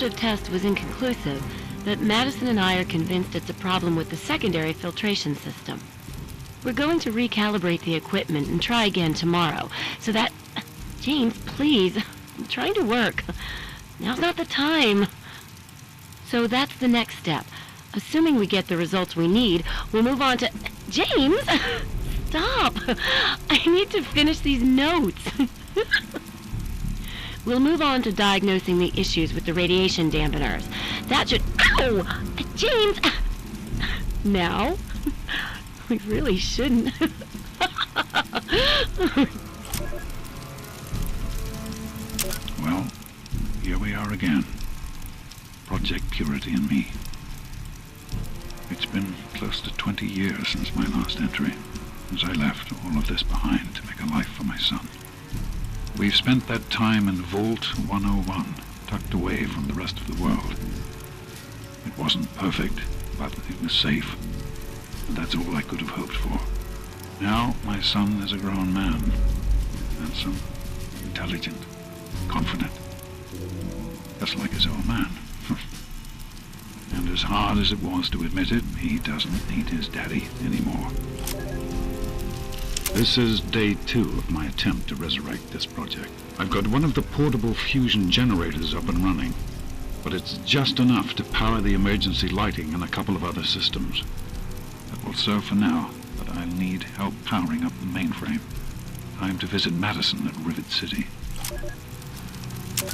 of tests was inconclusive, but Madison and I are convinced it's a problem with the secondary filtration system. We're going to recalibrate the equipment and try again tomorrow, so that... James, please. I'm trying to work. Now's not the time. So that's the next step. Assuming we get the results we need, we'll move on to... James! Stop! I need to finish these notes. We'll move on to diagnosing the issues with the radiation dampeners. That should... Ow! James! Now? We really shouldn't. Well, here we are again. Project Purity and me. It's been close to 20 years since my last entry, since I left all of this behind to make a life for my son. We've spent that time in Vault 101, tucked away from the rest of the world. It wasn't perfect, but it was safe, and that's all I could have hoped for. Now my son is a grown man, handsome, intelligent, confident, just like his old man. And as hard as it was to admit it, he doesn't need his daddy anymore. This is day 2 of my attempt to resurrect this project. I've got one of the portable fusion generators up and running, but it's just enough to power the emergency lighting and a couple of other systems. That will serve for now, but I'll need help powering up the mainframe. Time to visit Madison at Rivet City.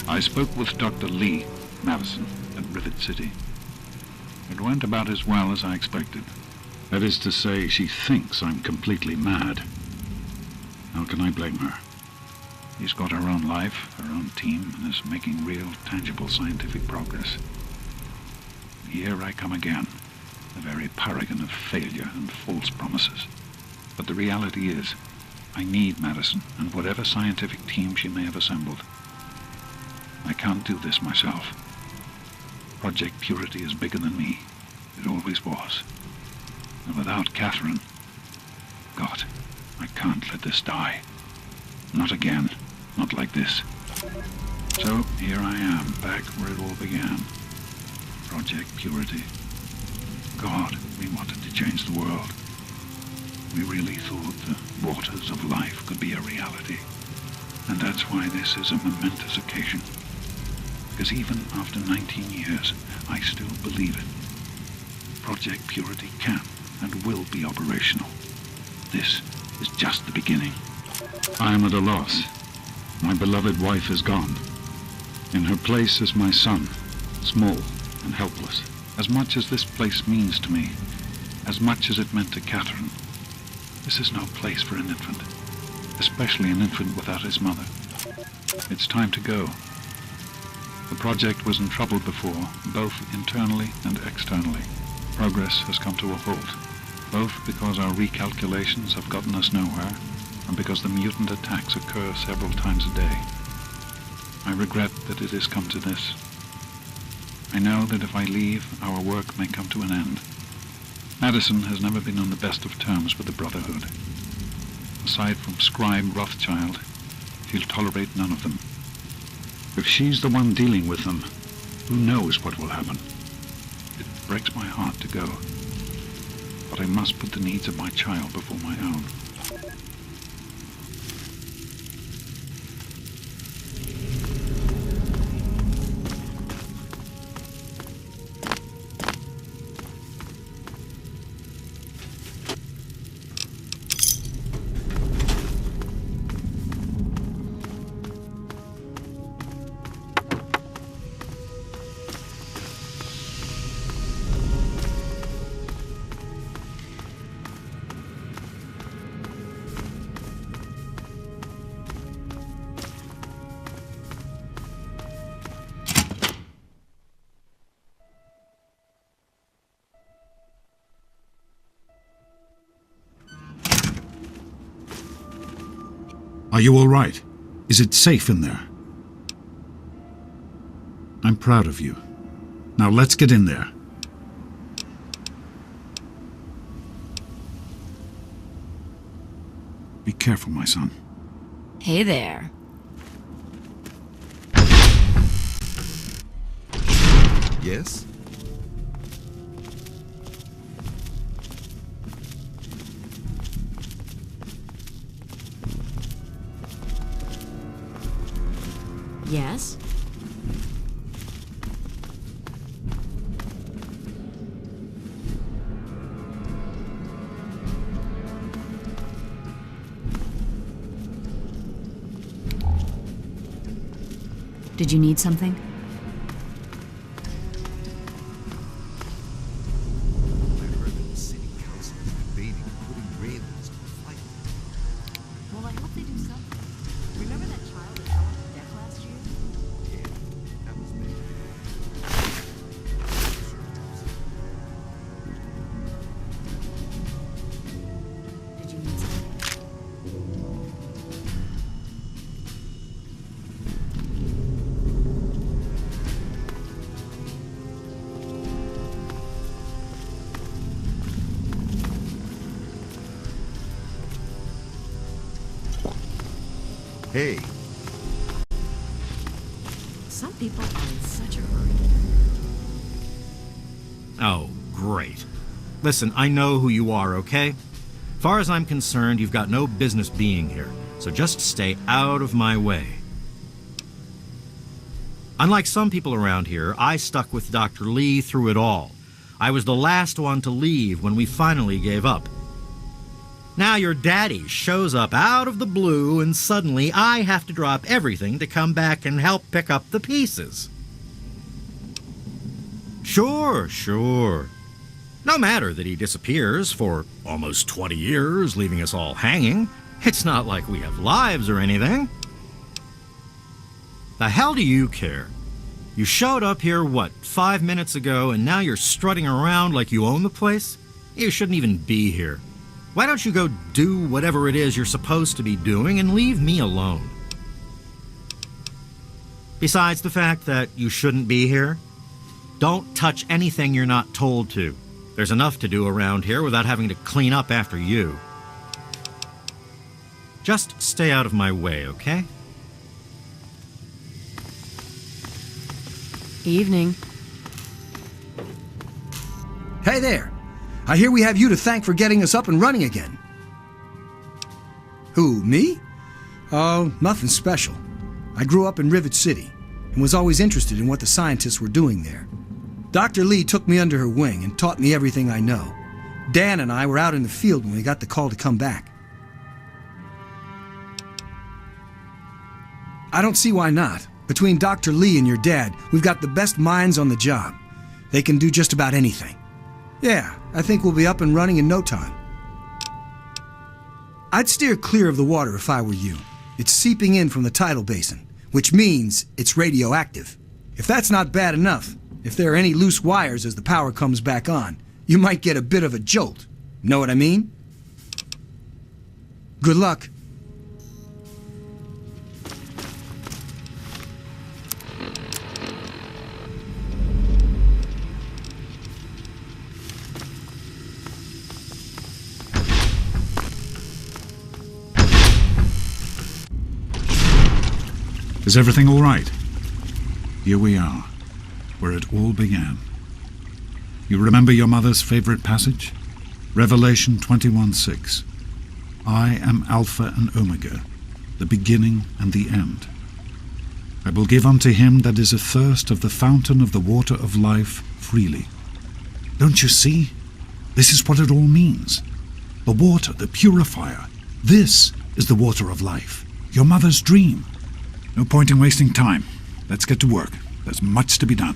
I spoke with Dr. Lee Madison at Rivet City. It went about as well as I expected. That is to say, she thinks I'm completely mad. How can I blame her? She's got her own life, her own team, and is making real, tangible scientific progress. Here I come again, the very paragon of failure and false promises. But the reality is, I need Madison and whatever scientific team she may have assembled. I can't do this myself. Project Purity is bigger than me. It always was. And without Catherine... God, I can't let this die. Not again. Not like this. So here I am, back where it all began. Project Purity. God, we wanted to change the world. We really thought the waters of life could be a reality. And that's why this is a momentous occasion. Because even after 19 years, I still believe it. Project Purity can and will be operational. This is just the beginning. I am at a loss. My beloved wife is gone. In her place is my son, small and helpless. As much as this place means to me, as much as it meant to Catherine, this is no place for an infant, especially an infant without his mother. It's time to go. The project was in trouble before, both internally and externally. Progress has come to a halt, both because our recalculations have gotten us nowhere, and because the mutant attacks occur several times a day. I regret that it has come to this. I know that if I leave, our work may come to an end. Madison has never been on the best of terms with the Brotherhood. Aside from Scribe Rothschild, she'll tolerate none of them. If she's the one dealing with them, who knows what will happen? It breaks my heart to go, but I must put the needs of my child before my own. Are you all right? Is it safe in there? I'm proud of you. Now let's get in there. Be careful, my son. Hey there. Yes? Yes? Did you need something? I heard that the city council is debating putting railings on the flight. Well, I hope they do something. Remember that child that fell off the deck last year? Yeah, that was me. Did you need something? Hey, Some people are in such a hurry. Oh, great. Listen, I know who you are, okay? Far as I'm concerned, you've got no business being here, so just stay out of my way. Unlike some people around here, I stuck with Dr. Lee through it all. I was the last one to leave when we finally gave up. Now your daddy shows up out of the blue and suddenly I have to drop everything to come back and help pick up the pieces. Sure. No matter that he disappears for almost 20 years, leaving us all hanging. It's not like we have lives or anything. The hell do you care? You showed up here, 5 minutes ago, and now you're strutting around like you own the place? You shouldn't even be here. Why don't you go do whatever it is you're supposed to be doing and leave me alone? Besides the fact that you shouldn't be here, don't touch anything you're not told to. There's enough to do around here without having to clean up after you. Just stay out of my way, okay? Evening. Hey there! I hear we have you to thank for getting us up and running again. Who, me? Oh, nothing special. I grew up in Rivet City and was always interested in what the scientists were doing there. Dr. Lee took me under her wing and taught me everything I know. Dan and I were out in the field when we got the call to come back. I don't see why not. Between Dr. Lee and your dad, we've got the best minds on the job. They can do just about anything. Yeah, I think we'll be up and running in no time. I'd steer clear of the water if I were you. It's seeping in from the tidal basin, which means it's radioactive. If that's not bad enough, if there are any loose wires as the power comes back on, you might get a bit of a jolt. Know what I mean? Good luck. Is everything all right? Here we are, where it all began. You remember your mother's favorite passage? Revelation 21:6. I am Alpha and Omega, the beginning and the end. I will give unto him that is athirst of the fountain of the water of life freely. Don't you see? This is what it all means. The water, the purifier. This is the water of life. Your mother's dream. No point in wasting time. Let's get to work. There's much to be done.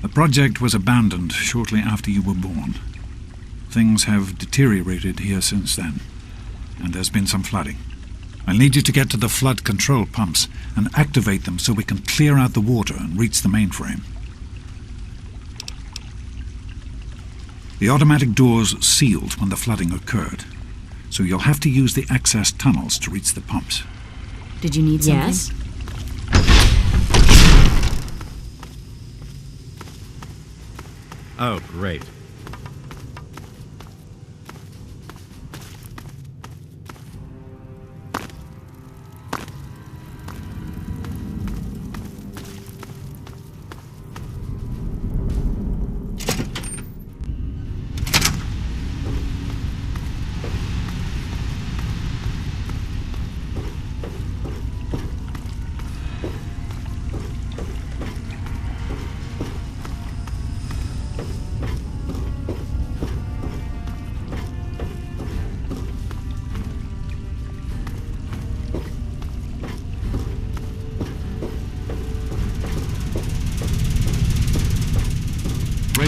The project was abandoned shortly after you were born. Things have deteriorated here since then, and there's been some flooding. I'll need you to get to the flood control pumps and activate them so we can clear out the water and reach the mainframe. The automatic doors sealed when the flooding occurred, so you'll have to use the access tunnels to reach the pumps. Did you need something? Yes? Oh, great.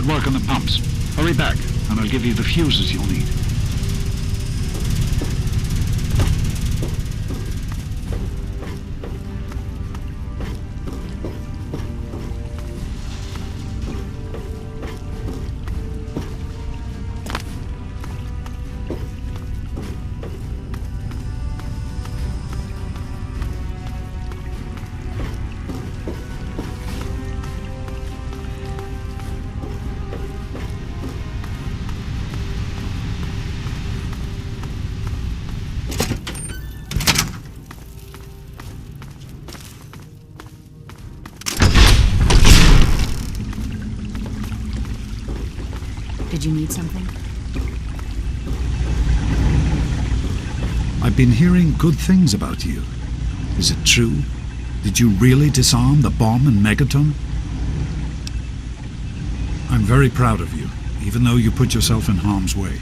at work on the pumps. Hurry back, and I'll give you the fuses you'll need. Did you need something? I've been hearing good things about you. Is it true? Did you really disarm the bomb and megaton? I'm very proud of you, even though you put yourself in harm's way.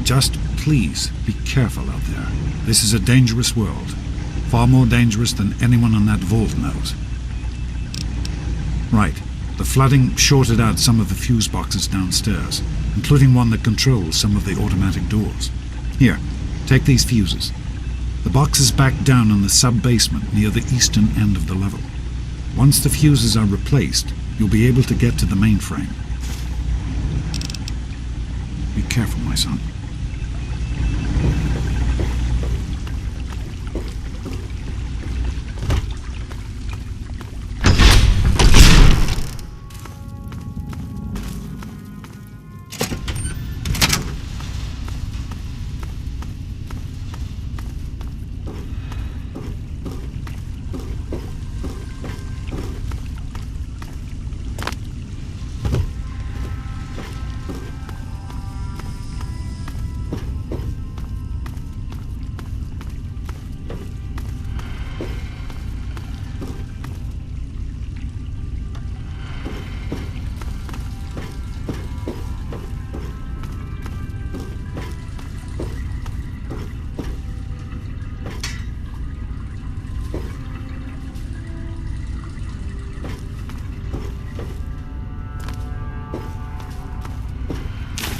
Just please be careful out there. This is a dangerous world. Far more dangerous than anyone in that vault knows. Right. The flooding shorted out some of the fuse boxes downstairs, including one that controls some of the automatic doors. Here, take these fuses. The box is back down in the sub-basement near the eastern end of the level. Once the fuses are replaced, you'll be able to get to the mainframe. Be careful, my son.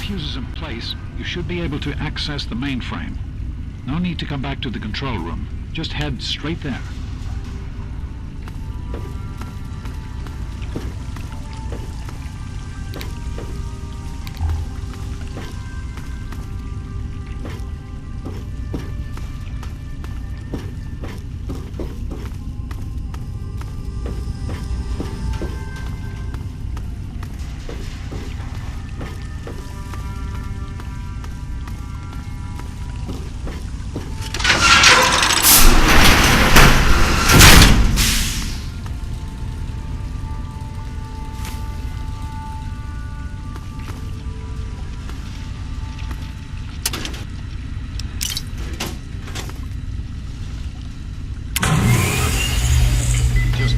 Fuses in place, you should be able to access the mainframe. No need to come back to the control room. Just head straight there.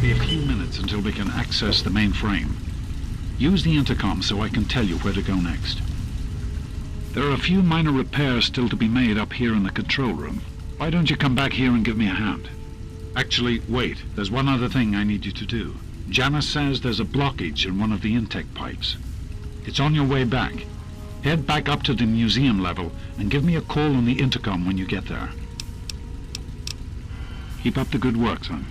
Be a few minutes until we can access the mainframe. Use the intercom so I can tell you where to go next. There are a few minor repairs still to be made up here in the control room. Why don't you come back here and give me a hand? Actually, wait. There's one other thing I need you to do. Janice says there's a blockage in one of the intake pipes. It's on your way back. Head back up to the museum level and give me a call on the intercom when you get there. Keep up the good work, son.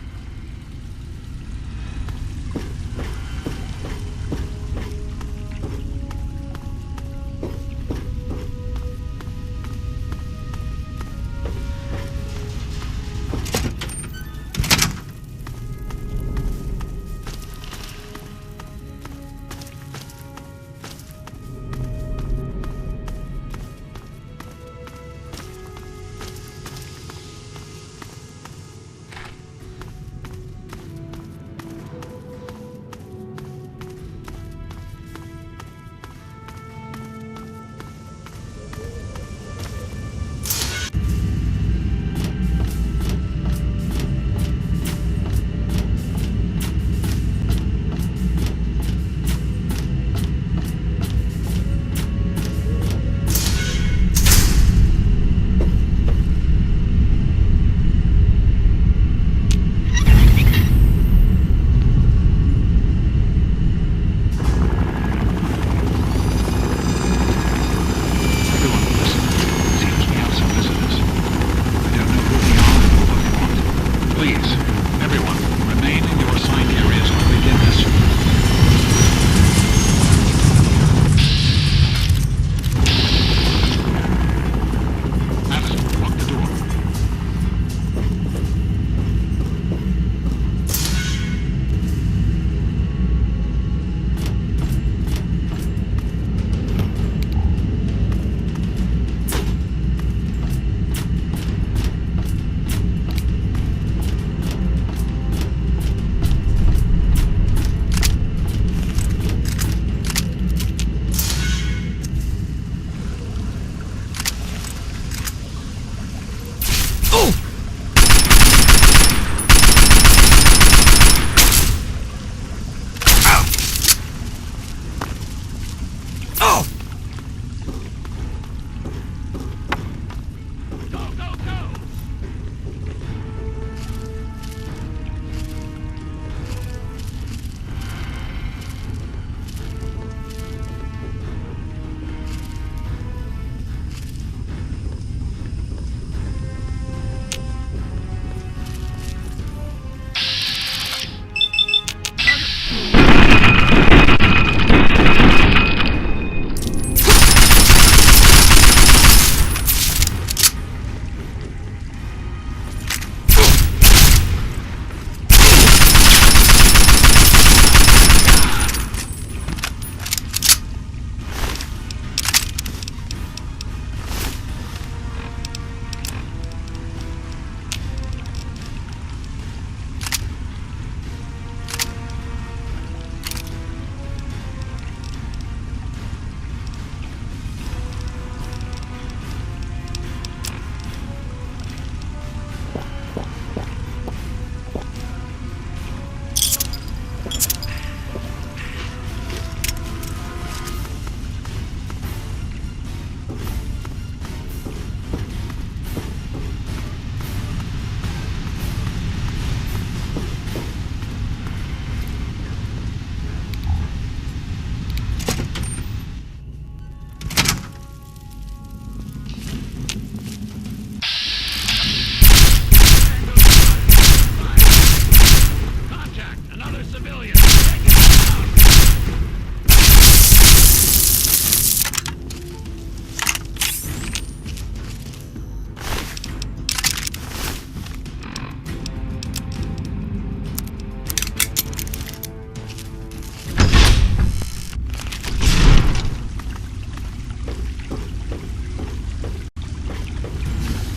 Oh!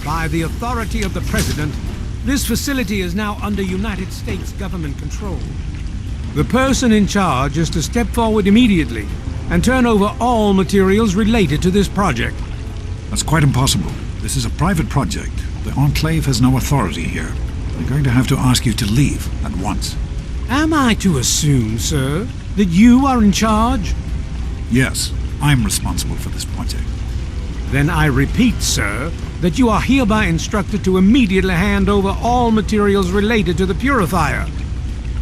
By the authority of the President, this facility is now under United States government control. The person in charge is to step forward immediately and turn over all materials related to this project. That's quite impossible. This is a private project. The Enclave has no authority here. I'm going to have to ask you to leave at once. Am I to assume, sir, that you are in charge? Yes, I'm responsible for this project. Then I repeat, sir, that you are hereby instructed to immediately hand over all materials related to the purifier.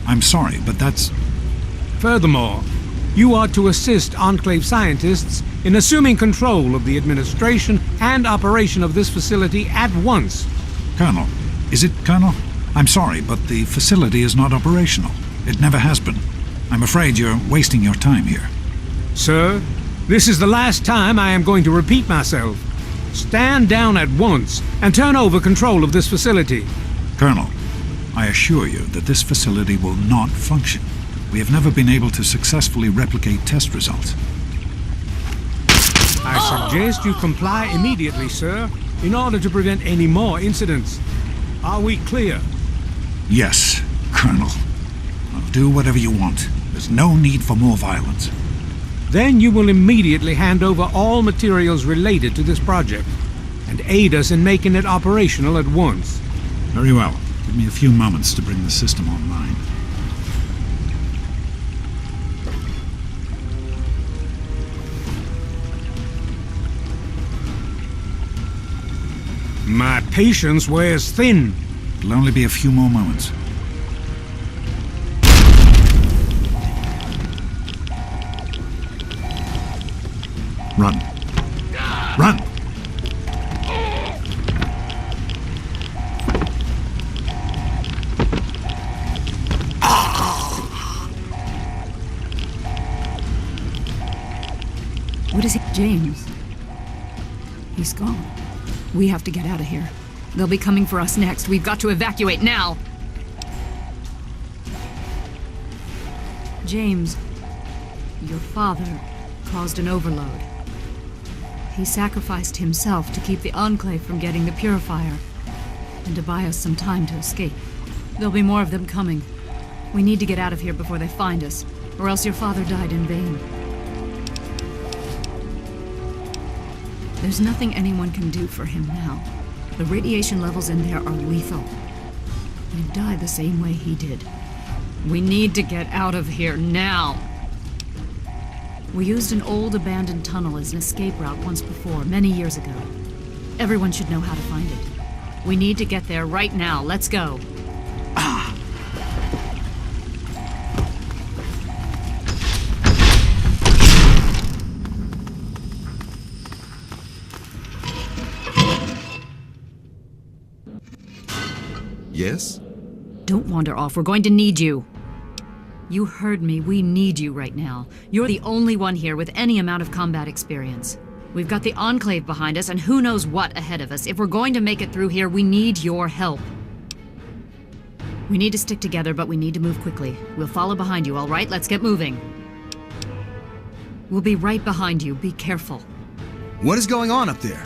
I'm sorry, but that's... Furthermore, you are to assist Enclave scientists in assuming control of the administration and operation of this facility at once. Colonel, is it Colonel? I'm sorry, but the facility is not operational. It never has been. I'm afraid you're wasting your time here. Sir, this is the last time I am going to repeat myself. Stand down at once and turn over control of this facility. Colonel, I assure you that this facility will not function. We have never been able to successfully replicate test results. I suggest you comply immediately, sir, in order to prevent any more incidents. Are we clear? Yes, Colonel. I'll do whatever you want. There's no need for more violence. Then you will immediately hand over all materials related to this project and aid us in making it operational at once. Very well. Give me a few moments to bring the system online. My patience wears thin. It'll only be a few more moments. Run. Run! What is it, James? He's gone. We have to get out of here. They'll be coming for us next. We've got to evacuate now! James, your father caused an overload. He sacrificed himself to keep the Enclave from getting the purifier, and to buy us some time to escape. There'll be more of them coming. We need to get out of here before they find us, or else your father died in vain. There's nothing anyone can do for him now. The radiation levels in there are lethal. You'd die the same way he did. We need to get out of here now. We used an old abandoned tunnel as an escape route once before, many years ago. Everyone should know how to find it. We need to get there right now. Let's go. Yes? Don't wander off. We're going to need you. You heard me. We need you right now. You're the only one here with any amount of combat experience. We've got the Enclave behind us and who knows what ahead of us. If we're going to make it through here, we need your help. We need to stick together, but we need to move quickly. We'll follow behind you, all right? Let's get moving. We'll be right behind you. Be careful. What is going on up there?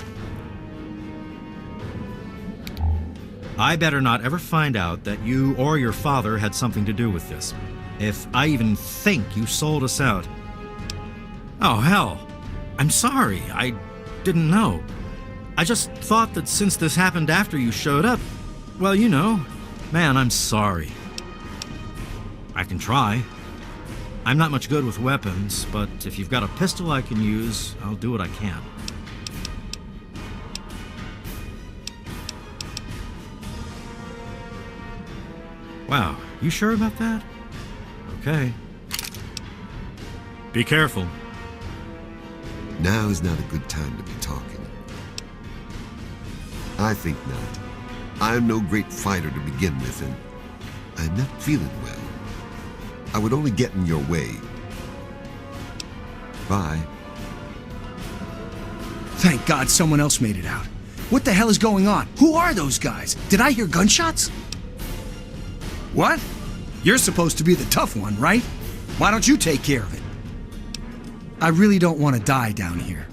I better not ever find out that you or your father had something to do with this. If I even think you sold us out. Oh, hell. I'm sorry. I didn't know. I just thought that since this happened after you showed up, well, you know, man, I'm sorry. I can try. I'm not much good with weapons, but if you've got a pistol I can use, I'll do what I can. Wow, you sure about that? Okay. Be careful. Now is not a good time to be talking. I think not. I am no great fighter to begin with, and I'm not feeling well. I would only get in your way. Bye. Thank God someone else made it out. What the hell is going on? Who are those guys? Did I hear gunshots? What? You're supposed to be the tough one, right? Why don't you take care of it? I really don't want to die down here.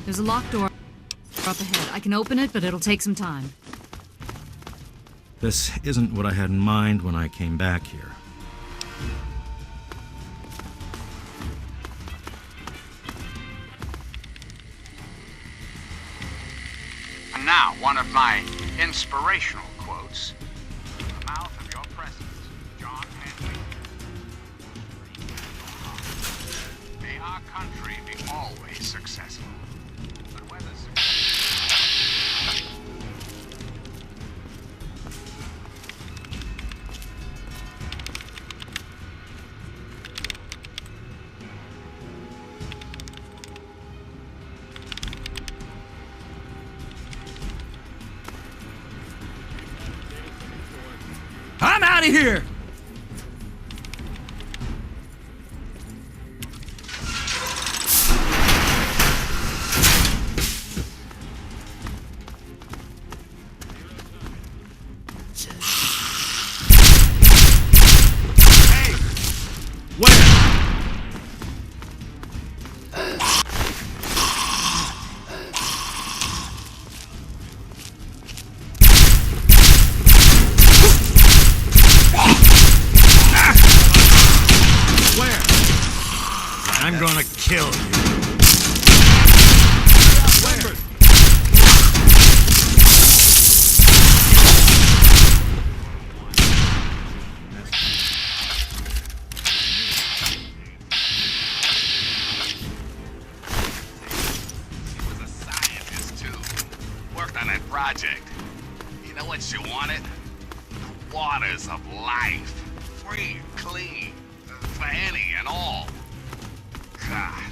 There's a locked door up ahead. I can open it, but it'll take some time. This isn't what I had in mind when I came back here. And now, one of my inspirational quotes. From the mouth of your president, John Henry. May our country be always successful. But whether I'm out of here! I'm gonna kill you. he was a scientist too. Worked on that project. You know what you wanted? The waters of life. Free, clean. For any and all. God,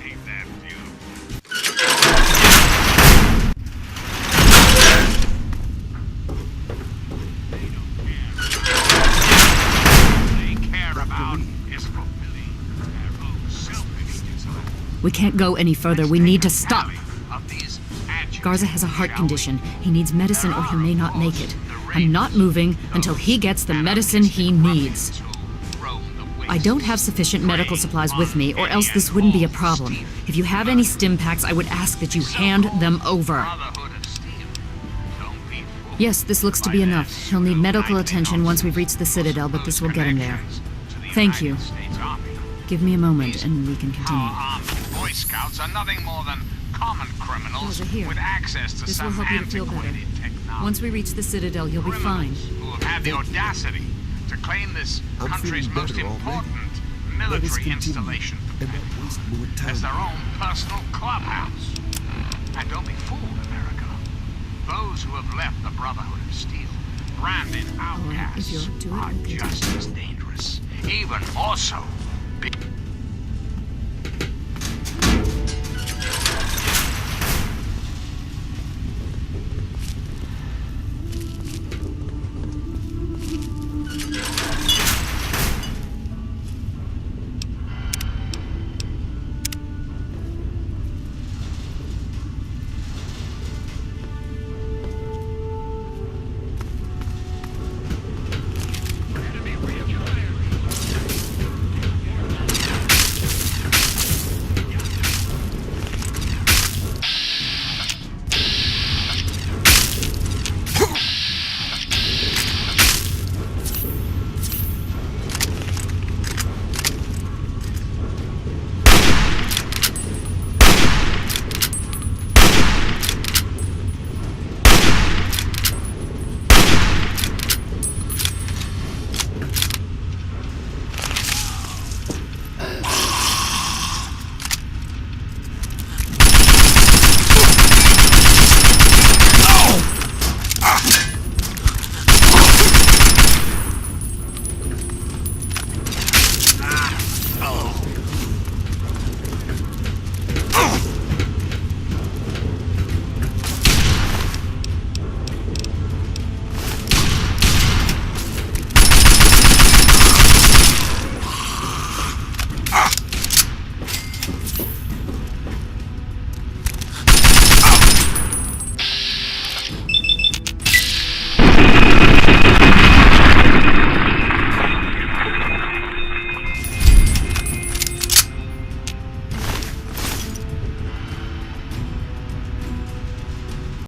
ain't that beautiful. We can't go any further. We need to stop. Garza has a heart condition. He needs medicine or he may not make it. I'm not moving until he gets the medicine he needs. I don't have sufficient medical supplies with me, or else this wouldn't be a problem. If you have any stim packs, I would ask that you hand them over. Yes, this looks to be enough. He'll need medical attention once we've reached the Citadel, but this will get him there. Thank you. Give me a moment, and we can continue. Our armed Boy Scouts are nothing more than common criminals Garza, here. with access to This some will help you to feel better. antiquated technology. Once we reach the Citadel, you'll be fine. Who have had the audacity to claim this I'm country's feeling most better already. important Let us military continue installation and not waste more time. as their own personal clubhouse. And don't be fooled, America. Those who have left the Brotherhood of Steel, branded right, if outcasts, you're up to it, are we'll continue. just as dangerous, even more so.